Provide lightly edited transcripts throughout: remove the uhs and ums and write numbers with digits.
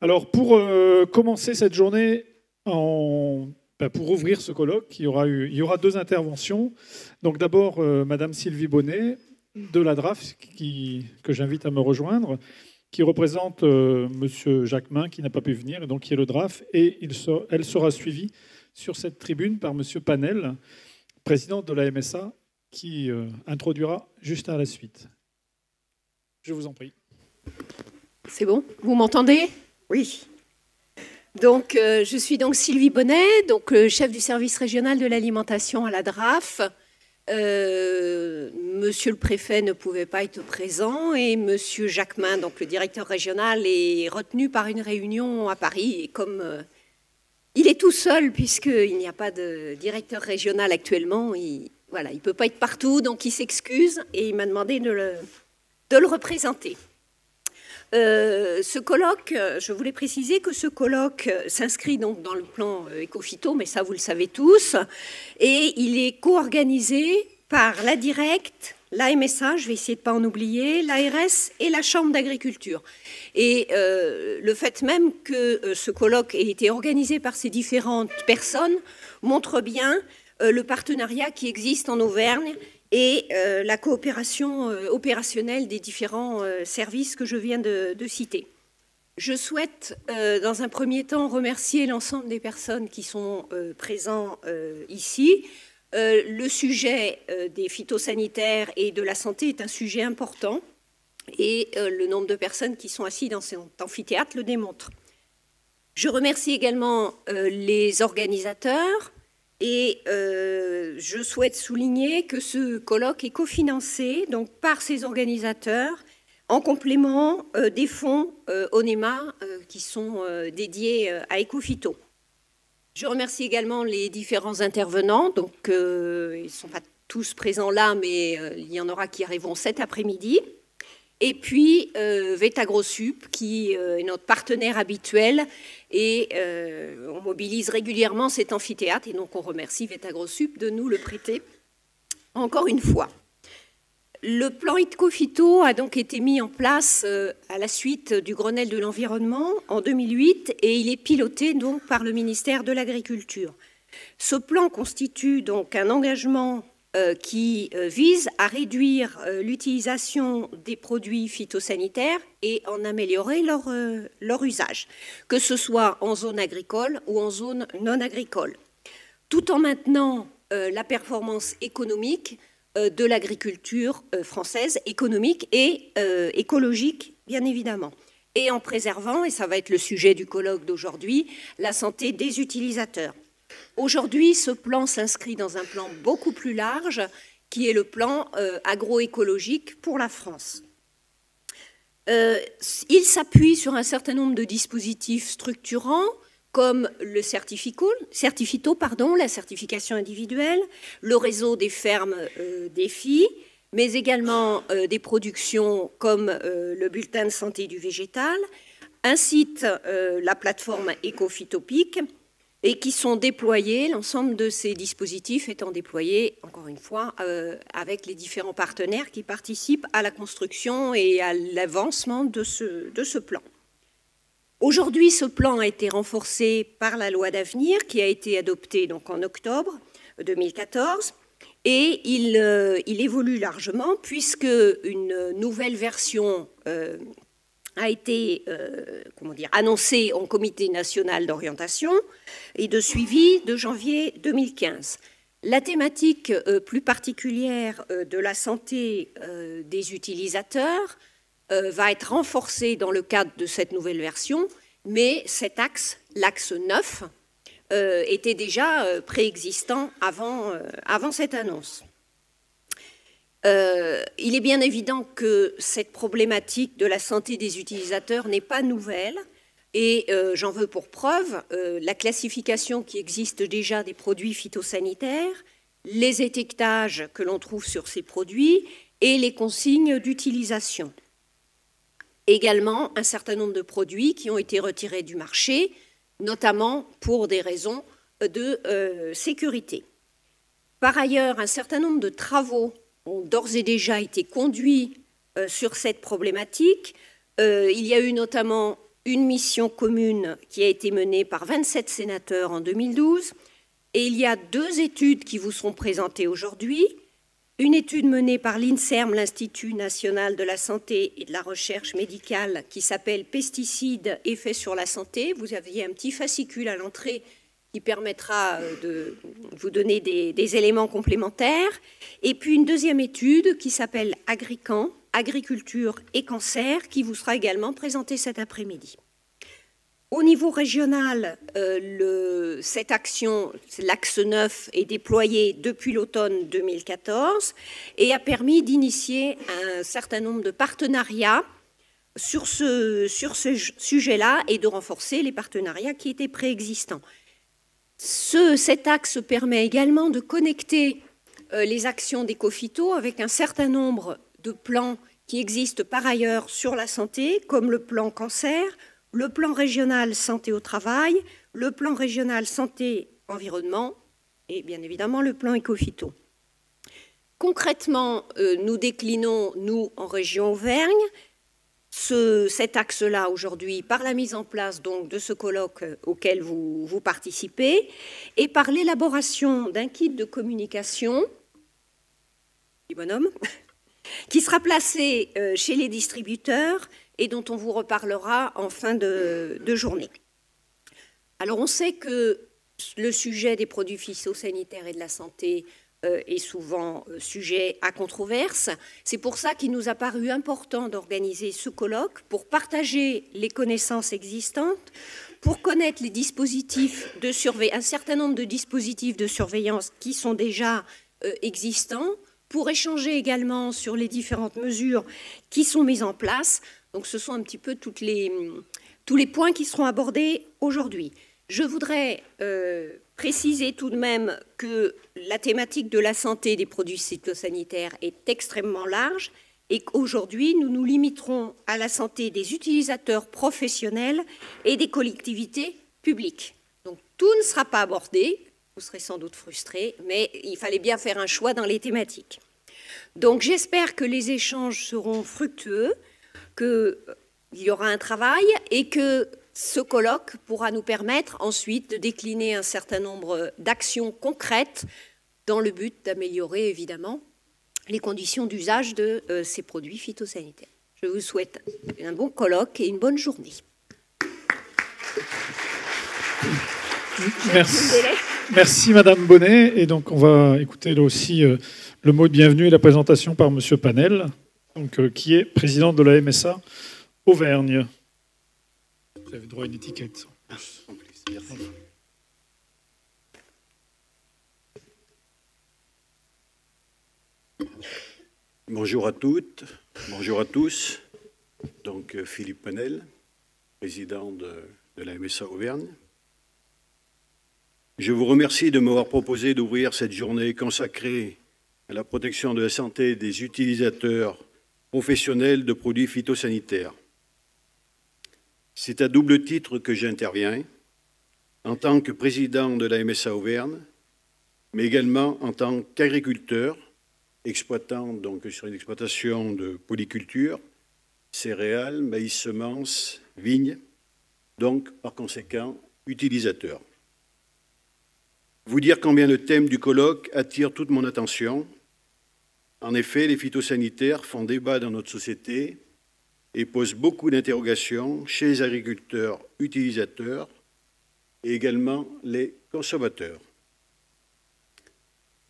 Alors, pour commencer cette journée, pour ouvrir ce colloque, il y aura deux interventions. Donc d'abord, Madame Sylvie Bonnet, de la DRAF, que j'invite à me rejoindre, qui représente Monsieur Jacquemin, qui n'a pas pu venir, et donc qui est le DRAF. Et elle sera suivie sur cette tribune par Monsieur Panel, président de la MSA, qui introduira juste à la suite. Je vous en prie. C'est bon? Vous m'entendez? Oui. Donc, je suis donc Sylvie Bonnet, donc chef du service régional de l'alimentation à la DRAF. Monsieur le préfet ne pouvait pas être présent et Monsieur Jacquemin, donc le directeur régional, est retenu par une réunion à Paris. Et comme il est tout seul, puisqu'il n'y a pas de directeur régional actuellement, il ne peut pas être partout, donc il s'excuse et il m'a demandé de le représenter. Ce colloque, je voulais préciser que ce colloque s'inscrit donc dans le plan Ecophyto, mais ça vous le savez tous, et il est co-organisé par la Directe, la MSA, je vais essayer de ne pas en oublier, l'ARS et la Chambre d'agriculture. Et le fait même que ce colloque ait été organisé par ces différentes personnes montre bien le partenariat qui existe en Auvergne et la coopération opérationnelle des différents services que je viens de citer. Je souhaite, dans un premier temps, remercier l'ensemble des personnes qui sont présents ici. Le sujet des phytosanitaires et de la santé est un sujet important et le nombre de personnes qui sont assises dans cet amphithéâtre le démontre. Je remercie également les organisateurs. Et je souhaite souligner que ce colloque est cofinancé donc, par ces organisateurs en complément des fonds ONEMA qui sont dédiés à Ecophyto. Je remercie également les différents intervenants. Donc, ils ne sont pas tous présents là, mais il y en aura qui arriveront cet après-midi. Et puis, Vetagrosup, qui est notre partenaire habituel. Et on mobilise régulièrement cet amphithéâtre. Et donc, on remercie Vetagrosup de nous le prêter encore une fois. Le plan Ecophyto a donc été mis en place à la suite du Grenelle de l'environnement en 2008. Et il est piloté donc par le ministère de l'Agriculture. Ce plan constitue donc un engagement qui vise à réduire l'utilisation des produits phytosanitaires et en améliorer leur usage, que ce soit en zone agricole ou en zone non agricole, tout en maintenant la performance économique de l'agriculture française, économique et écologique, bien évidemment, et en préservant, et ça va être le sujet du colloque d'aujourd'hui, la santé des utilisateurs. Aujourd'hui, ce plan s'inscrit dans un plan beaucoup plus large, qui est le plan agroécologique pour la France. Il s'appuie sur un certain nombre de dispositifs structurants, comme le certifito, la certification individuelle, le réseau des fermes défis, mais également des productions comme le bulletin de santé du végétal, ainsi la plateforme Ecophytopic, et qui sont déployés, l'ensemble de ces dispositifs étant déployés, encore une fois, avec les différents partenaires qui participent à la construction et à l'avancement de ce plan. Aujourd'hui, ce plan a été renforcé par la loi d'avenir qui a été adoptée donc, en octobre 2014 et il évolue largement puisque une nouvelle version a été annoncé en comité national d'orientation et de suivi de janvier 2015. La thématique plus particulière de la santé des utilisateurs va être renforcée dans le cadre de cette nouvelle version, mais cet axe, l'axe 9, était déjà préexistant avant cette annonce. Il est bien évident que cette problématique de la santé des utilisateurs n'est pas nouvelle et j'en veux pour preuve la classification qui existe déjà des produits phytosanitaires, les étiquetages que l'on trouve sur ces produits et les consignes d'utilisation. Également un certain nombre de produits qui ont été retirés du marché, notamment pour des raisons de sécurité. Par ailleurs, un certain nombre de travaux ont d'ores et déjà été conduits sur cette problématique. Il y a eu notamment une mission commune qui a été menée par 27 sénateurs en 2012. Et il y a 2 études qui vous seront présentées aujourd'hui. Une étude menée par l'INSERM, l'Institut national de la santé et de la recherche médicale, qui s'appelle « Pesticides, effets sur la santé ». Vous aviez un petit fascicule à l'entrée qui permettra de vous donner des éléments complémentaires. Et puis une deuxième étude qui s'appelle « Agrican, agriculture et cancer », qui vous sera également présentée cet après-midi. Au niveau régional, cette action, l'axe 9, est déployée depuis l'automne 2014 et a permis d'initier un certain nombre de partenariats sur ce sujet-là et de renforcer les partenariats qui étaient préexistants. Cet axe permet également de connecter les actions d'Ecophyto avec un certain nombre de plans qui existent par ailleurs sur la santé, comme le plan cancer, le plan régional santé au travail, le plan régional santé-environnement et bien évidemment le plan Ecophyto. Concrètement, nous déclinons, nous, en région Auvergne, cet axe-là aujourd'hui par la mise en place donc, de ce colloque auquel vous participez et par l'élaboration d'un kit de communication, petit bonhomme, qui sera placé chez les distributeurs et dont on vous reparlera en fin de journée. Alors on sait que le sujet des produits phytosanitaires et de la santé est souvent sujet à controverse. C'est pour ça qu'il nous a paru important d'organiser ce colloque, pour partager les connaissances existantes, pour connaître les dispositifs de surveillance, un certain nombre de dispositifs de surveillance qui sont déjà existants, pour échanger également sur les différentes mesures qui sont mises en place. Donc ce sont un petit peu tous les points qui seront abordés aujourd'hui. Je voudrais préciser tout de même que la thématique de la santé des produits phytosanitaires est extrêmement large et qu'aujourd'hui, nous nous limiterons à la santé des utilisateurs professionnels et des collectivités publiques. Donc tout ne sera pas abordé, vous serez sans doute frustrés, mais il fallait bien faire un choix dans les thématiques. Donc j'espère que les échanges seront fructueux, qu'il y aura un travail et que ce colloque pourra nous permettre ensuite de décliner un certain nombre d'actions concrètes dans le but d'améliorer évidemment les conditions d'usage de ces produits phytosanitaires. Je vous souhaite un bon colloque et une bonne journée. Merci Madame Bonnet. Et donc on va écouter là aussi le mot de bienvenue et la présentation par Monsieur Panel, donc, qui est président de la MSA Auvergne. Vous avez droit à une étiquette. En plus, merci. Bonjour à toutes, bonjour à tous. Donc Philippe Panel, président de la MSA Auvergne. Je vous remercie de m'avoir proposé d'ouvrir cette journée consacrée à la protection de la santé des utilisateurs professionnels de produits phytosanitaires. C'est à double titre que j'interviens, en tant que président de la MSA Auvergne, mais également en tant qu'agriculteur, exploitant donc sur une exploitation de polyculture, céréales, maïs, semences, vignes, donc par conséquent utilisateur. Vous dire combien le thème du colloque attire toute mon attention. En effet, les phytosanitaires font débat dans notre société et posent beaucoup d'interrogations chez les agriculteurs utilisateurs et également les consommateurs.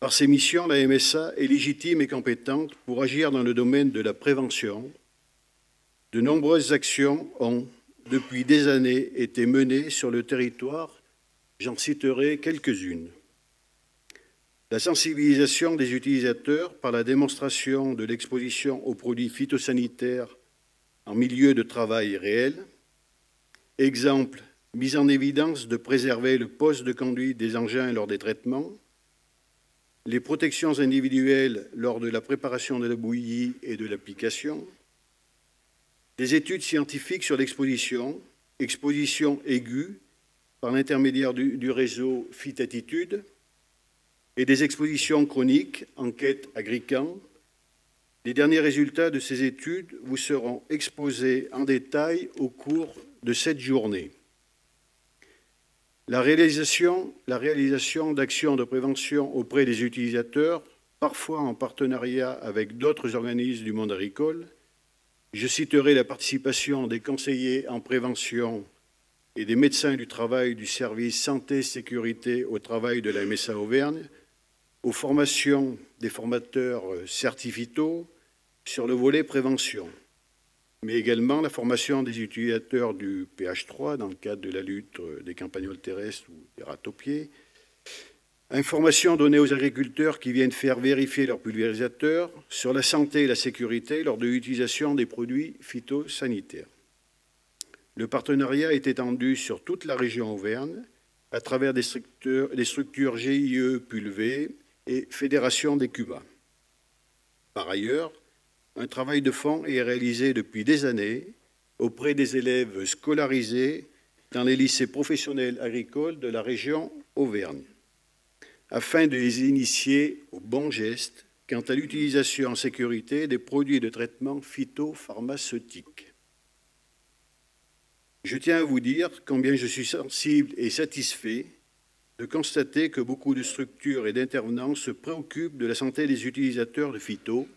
Par ses missions, la MSA est légitime et compétente pour agir dans le domaine de la prévention. De nombreuses actions ont, depuis des années, été menées sur le territoire. J'en citerai quelques-unes. La sensibilisation des utilisateurs par la démonstration de l'exposition aux produits phytosanitaires en milieu de travail réel. Exemple, mise en évidence de préserver le poste de conduite des engins lors des traitements. Les protections individuelles lors de la préparation de la bouillie et de l'application. Des études scientifiques sur l'exposition, exposition aiguë, par l'intermédiaire du réseau Phytatitude, et des expositions chroniques, enquête Agrican, Les derniers résultats de ces études vous seront exposés en détail au cours de cette journée. La réalisation d'actions de prévention auprès des utilisateurs, parfois en partenariat avec d'autres organismes du monde agricole. Je citerai la participation des conseillers en prévention et des médecins du travail du service santé-sécurité au travail de la MSA Auvergne, aux formations des formateurs certificaux sur le volet prévention, mais également la formation des utilisateurs du PH3 dans le cadre de la lutte des campagnols terrestres ou des rats-aux-pieds, information donnée aux agriculteurs qui viennent faire vérifier leurs pulvérisateurs sur la santé et la sécurité lors de l'utilisation des produits phytosanitaires. Le partenariat est étendu sur toute la région Auvergne à travers des structures GIE Pulvé et Fédération des Cubas. Par ailleurs, un travail de fond est réalisé depuis des années auprès des élèves scolarisés dans les lycées professionnels agricoles de la région Auvergne, afin de les initier aux bons gestes quant à l'utilisation en sécurité des produits de traitement phytopharmaceutiques. Je tiens à vous dire combien je suis sensible et satisfait de constater que beaucoup de structures et d'intervenants se préoccupent de la santé des utilisateurs de phyto.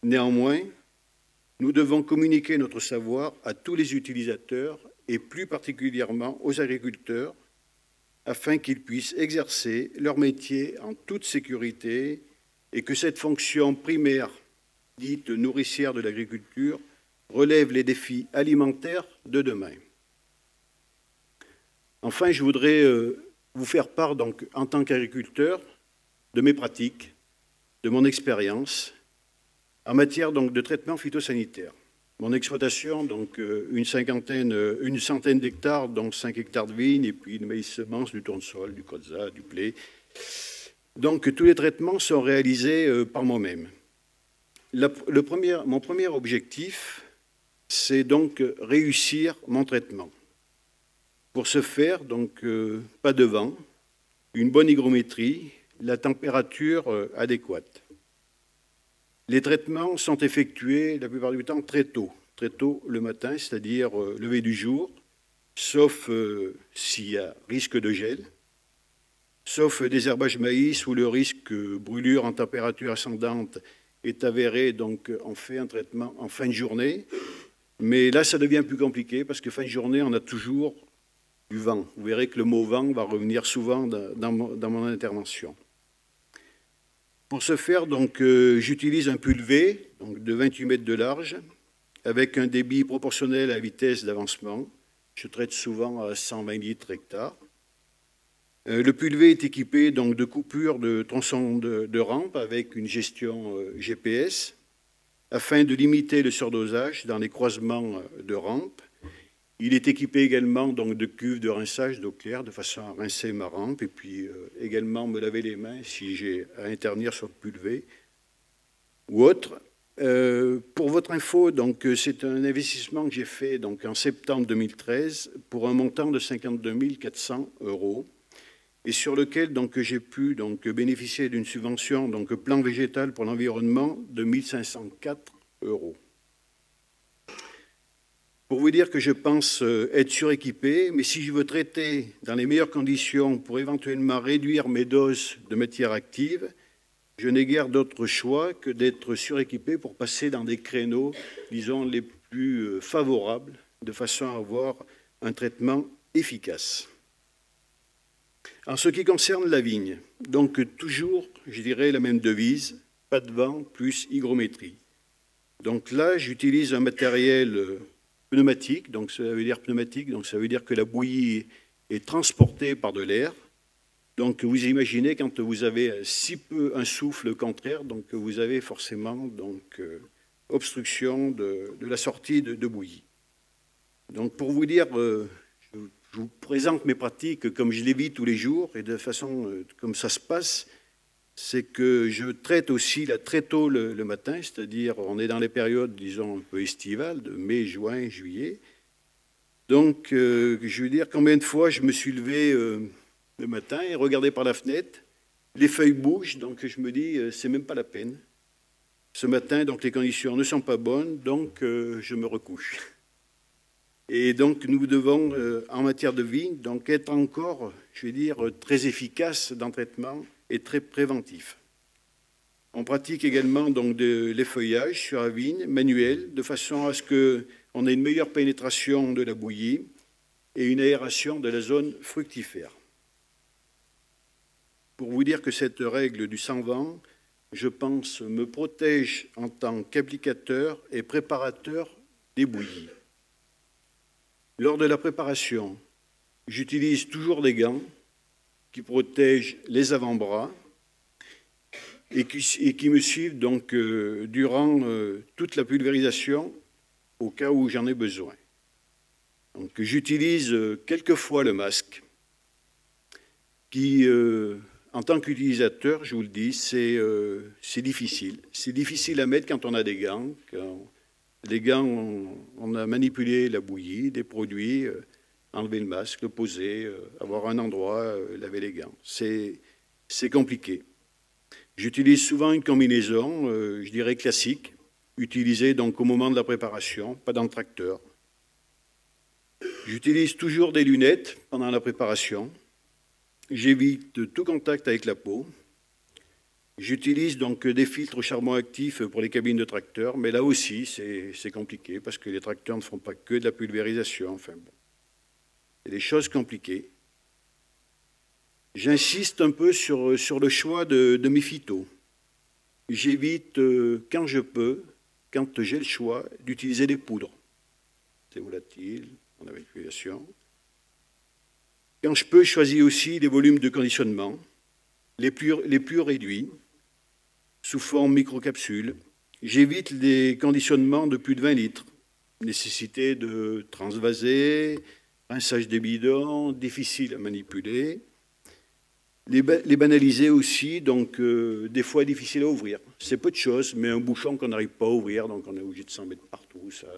Néanmoins, nous devons communiquer notre savoir à tous les utilisateurs et plus particulièrement aux agriculteurs afin qu'ils puissent exercer leur métier en toute sécurité et que cette fonction primaire, dite nourricière de l'agriculture, relève les défis alimentaires de demain. Enfin, je voudrais vous faire part, donc, en tant qu'agriculteur, de mes pratiques, de mon expérience en matière donc, de traitement phytosanitaire. Mon exploitation, donc une centaine d'hectares, dont 5 hectares de vignes, et puis de maïs semences, du tournesol, du colza, du blé. Donc tous les traitements sont réalisés par moi-même. Mon premier objectif, c'est donc réussir mon traitement. Pour ce faire, donc pas de vent, une bonne hygrométrie, la température adéquate. Les traitements sont effectués la plupart du temps très tôt le matin, c'est-à-dire lever du jour, sauf s'il y a risque de gel, sauf désherbage maïs où le risque brûlure en température ascendante est avéré, donc on fait un traitement en fin de journée. Mais là, ça devient plus compliqué parce que fin de journée, on a toujours du vent. Vous verrez que le mot vent va revenir souvent dans mon intervention. Pour ce faire, donc, j'utilise un pulvé donc, de 28 mètres de large avec un débit proportionnel à la vitesse d'avancement. Je traite souvent à 120 litres hectare. Le pulvé est équipé donc, de coupures de tronçons de rampe avec une gestion GPS afin de limiter le surdosage dans les croisements de rampes. Il est équipé également donc, de cuves de rinçage d'eau claire de façon à rincer ma rampe et puis également me laver les mains si j'ai à intervenir sur le pulvé ou autre. Pour votre info, donc, c'est un investissement que j'ai fait donc, en septembre 2013 pour un montant de 52 400 € et sur lequel j'ai pu donc, bénéficier d'une subvention donc, plan végétal pour l'environnement de 1 504 €. Pour vous dire que je pense être suréquipé, mais si je veux traiter dans les meilleures conditions pour éventuellement réduire mes doses de matière active, je n'ai guère d'autre choix que d'être suréquipé pour passer dans des créneaux, disons, les plus favorables, de façon à avoir un traitement efficace. En ce qui concerne la vigne, donc toujours, je dirais, la même devise, pas de vent plus hygrométrie. Donc là, j'utilise un matériel pneumatique, donc ça veut dire pneumatique, donc ça veut dire que la bouillie est transportée par de l'air. Donc vous imaginez quand vous avez si peu un souffle contraire, donc vous avez forcément donc, obstruction de la sortie de bouillie. Donc pour vous dire, je vous présente mes pratiques comme je les vis tous les jours et de façon comme ça se passe, c'est que je traite aussi là, très tôt le matin, c'est-à-dire on est dans les périodes, disons, un peu estivales, de mai, juin, juillet. Donc, je veux dire combien de fois je me suis levé le matin et regardé par la fenêtre, les feuilles bougent, donc je me dis, c'est même pas la peine. Ce matin, donc, les conditions ne sont pas bonnes, donc je me recouche. Et donc, nous devons, en matière de vigne, donc, être encore, je vais dire, très efficaces dans le traitement et très préventifs. On pratique également donc, l'effeuillage sur la vigne manuel, de façon à ce qu'on ait une meilleure pénétration de la bouillie et une aération de la zone fructifère. Pour vous dire que cette règle du sans vent, je pense, me protège en tant qu'applicateur et préparateur des bouillies. Lors de la préparation, j'utilise toujours des gants qui protègent les avant-bras et qui me suivent donc durant toute la pulvérisation au cas où j'en ai besoin. Donc, j'utilise quelquefois le masque qui, en tant qu'utilisateur, je vous le dis, c'est difficile. C'est difficile à mettre quand on a des gants. Quand les gants, on a manipulé la bouillie, des produits, enlever le masque, le poser, avoir un endroit, laver les gants. C'est compliqué. J'utilise souvent une combinaison, je dirais classique, utilisée donc au moment de la préparation, pas dans le tracteur. J'utilise toujours des lunettes pendant la préparation. J'évite tout contact avec la peau. J'utilise donc des filtres au charbon actif pour les cabines de tracteurs, mais là aussi, c'est compliqué parce que les tracteurs ne font pas que de la pulvérisation. Enfin, bon. C'est des choses compliquées. J'insiste un peu sur le choix de mes phytos. J'évite, quand je peux, quand j'ai le choix, d'utiliser des poudres. C'est volatile, en manipulation. Quand je peux, je choisis aussi des volumes de conditionnement, les plus réduits, sous forme microcapsules. J'évite les conditionnements de plus de 20 litres. Nécessité de transvaser, rinçage des bidons, difficile à manipuler. Les banaliser aussi, donc des fois difficile à ouvrir. C'est peu de choses, mais un bouchon qu'on n'arrive pas à ouvrir, donc on est obligé de s'en mettre partout. Ça,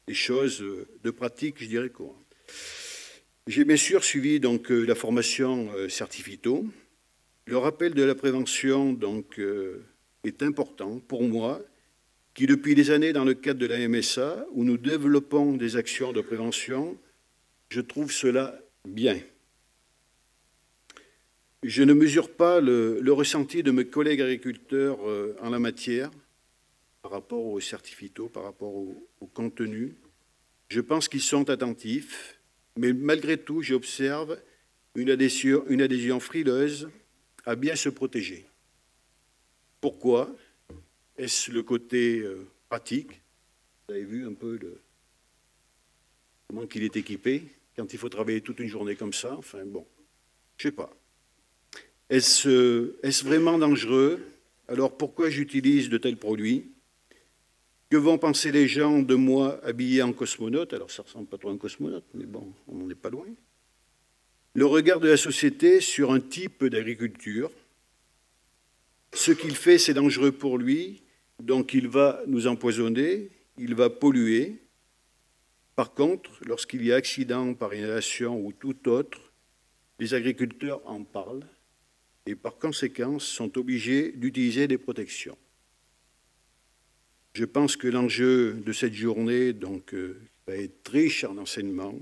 des choses de pratique, je dirais courantes. J'ai bien sûr suivi donc la formation Certifito. Le rappel de la prévention donc est important pour moi, qui depuis des années dans le cadre de la MSA, où nous développons des actions de prévention, je trouve cela bien. Je ne mesure pas le ressenti de mes collègues agriculteurs en la matière, par rapport au Certifito, par rapport au contenu. Je pense qu'ils sont attentifs. Mais malgré tout, j'observe une adhésion frileuse à bien se protéger. Pourquoi? Est-ce le côté pratique? Vous avez vu un peu comment il est équipé quand il faut travailler toute une journée comme ça? Enfin bon, je ne sais pas. Est-ce vraiment dangereux? Alors pourquoi j'utilise de tels produits? Que vont penser les gens de moi habillé en cosmonaute? Alors, ça ne ressemble pas trop à un cosmonaute, mais bon, on n'en est pas loin. Le regard de la société sur un type d'agriculture. Ce qu'il fait, c'est dangereux pour lui, donc il va nous empoisonner, il va polluer. Par contre, lorsqu'il y a accident par inhalation ou tout autre, les agriculteurs en parlent et par conséquent sont obligés d'utiliser des protections. Je pense que l'enjeu de cette journée donc, va être riche en enseignements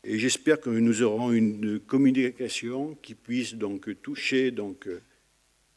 et j'espère que nous aurons une communication qui puisse donc toucher donc,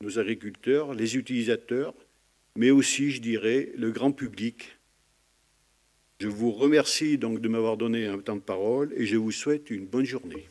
nos agriculteurs, les utilisateurs, mais aussi, je dirais, le grand public. Je vous remercie donc de m'avoir donné un temps de parole et je vous souhaite une bonne journée.